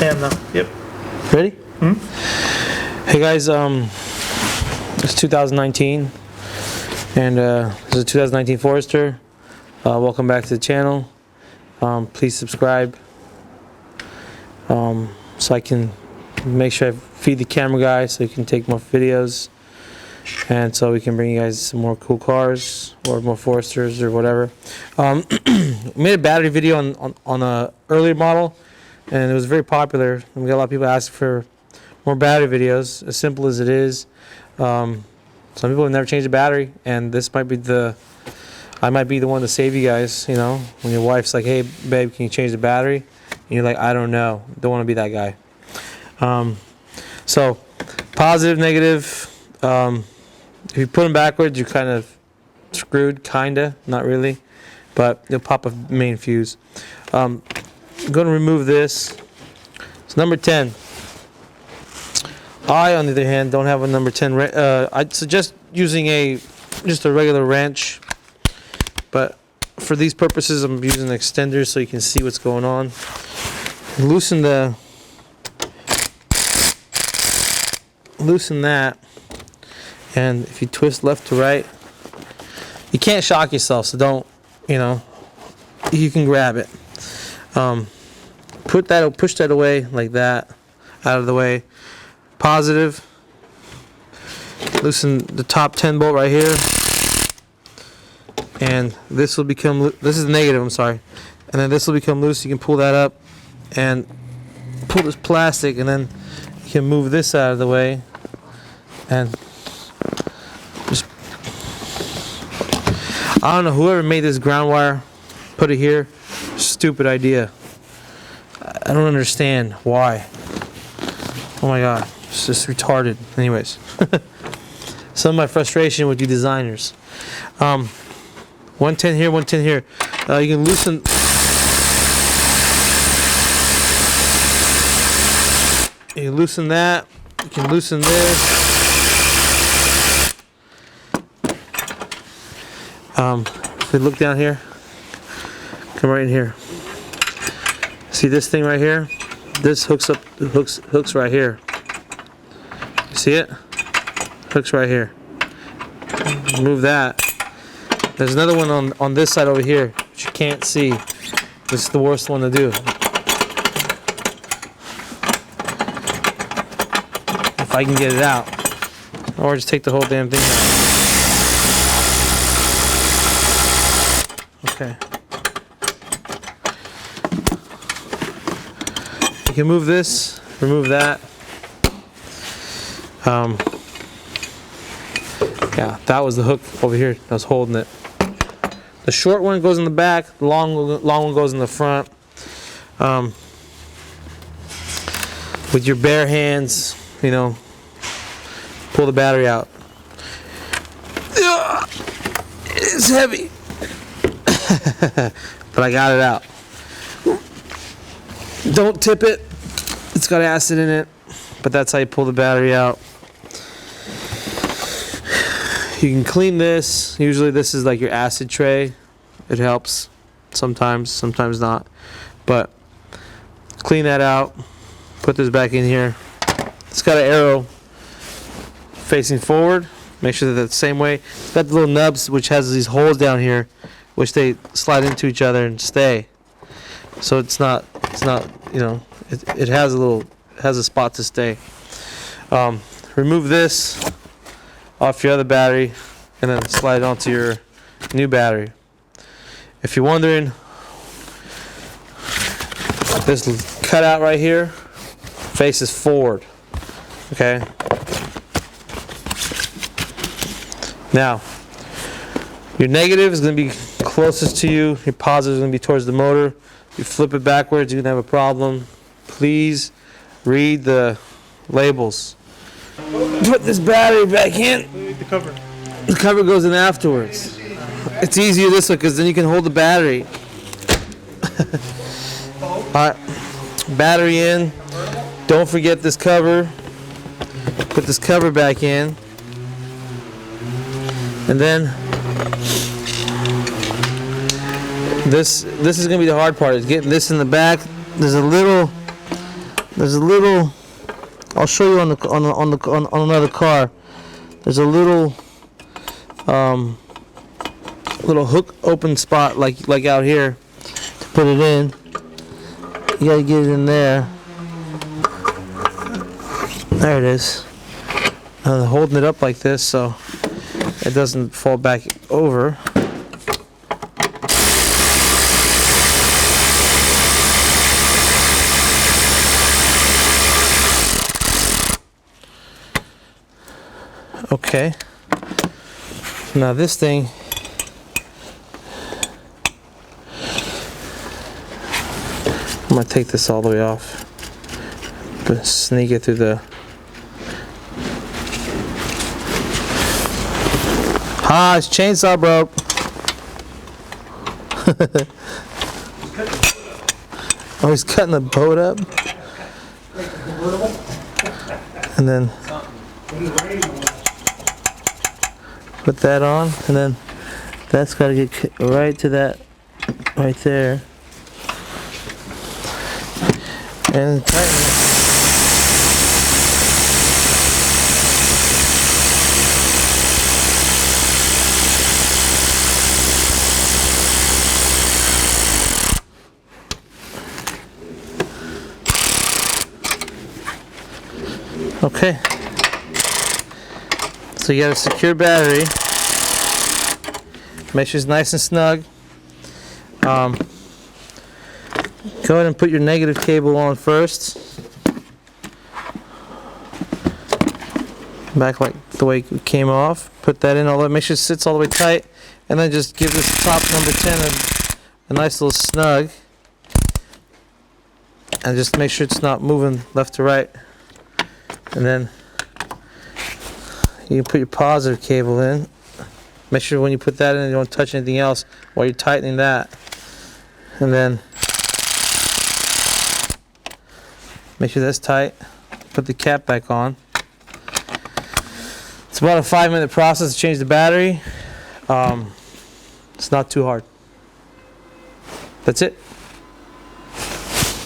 am now. Yep. Ready? Hmm? Hey guys, it's 2019, and this is a 2019 Forester. Welcome back to the channel. Please subscribe, so I can make sure I feed the camera guy so he can take more videos, and so we can bring you guys some more cool cars or more Foresters or whatever. Made a battery video on a earlier model, and it was very popular. We got a lot of people asking for more battery videos, as simple as it is. Some people have never changed a battery, and this might be I might be the one to save you guys, you know, when your wife's like, hey babe, can you change the battery? And you're like, I don't know, don't want to be that guy. So positive, negative, if you put them backwards, you're kind of screwed, kinda, not really, but you'll pop a main fuse. I'm going to remove this. It's number 10. I, on the other hand, don't have a number 10. I'd suggest using just a regular wrench, but for these purposes, I'm using an extender so you can see what's going on. Loosen that, and if you twist left to right, you can't shock yourself, so don't, you know, you can grab it. Push that away like that, out of the way. Positive. Loosen the top 10 bolt right here, and this will become, this is negative, I'm sorry, and then this will become loose. You can pull that up and pull this plastic, and then you can move this out of the way and just, I don't know, whoever made this ground wire, put it here. Stupid idea. I don't understand why. Oh my god, it's just retarded. Anyways, some of my frustration with you designers. 110 here, 110 here. You can loosen. You can loosen that. You can loosen this. If we look down here, come right in here. See this thing right here? This hooks right here. You see it? Hooks right here. Move that. There's another one on this side over here, which you can't see. This is the worst one to do. If I can get it out. Or just take the whole damn thing out. Okay. You can move this, remove that. Yeah, that was the hook over here that was holding it. The short one goes in the back, the long one goes in the front. With your bare hands, you know, pull the battery out. It's heavy, but I got it out. Don't tip it. It's got acid in it, but that's how you pull the battery out. You can clean this. Usually this is like your acid tray. It helps sometimes, sometimes not. But clean that out. Put this back in here. It's got an arrow facing forward. Make sure that that's the same way. It's got the little nubs which has these holes down here, which they slide into each other and stay. So it's not, you know, it has a spot to stay. Remove this off your other battery and then slide it onto your new battery. If you're wondering, this cutout right here faces forward. Okay. Now, your negative is going to be closest to you. Your positive is going to be towards the motor. You flip it backwards, you're going to have a problem. Please read the labels. Put this battery back in. The cover. The cover goes in afterwards. It's easier this way because then you can hold the battery. Alright, battery in. Don't forget this cover. Put this cover back in. And then this is going to be the hard part, is getting this in the back. There's a little there's a little, I'll show you on another car. There's a little little hook open spot like out here to put it in. You gotta get it in there. There it is. Holding it up like this so it doesn't fall back over. Okay. Now this thing, I'm gonna take this all the way off, but sneak it through the. Ah, his chainsaw broke. Oh, he's cutting the boat up. And then put that on, and then that's got to get right to that right there. And tighten it. Okay. So you got a secure battery. Make sure it's nice and snug. Go ahead and put your negative cable on first. Back like the way it came off. Put that in, make sure it sits all the way tight. And then just give this top number 10 a nice little snug. And just make sure it's not moving left to right. And then you can put your positive cable in. Make sure when you put that in, you don't touch anything else while you're tightening that. And then make sure that's tight. Put the cap back on. It's about a 5-minute process to change the battery. It's not too hard. That's it.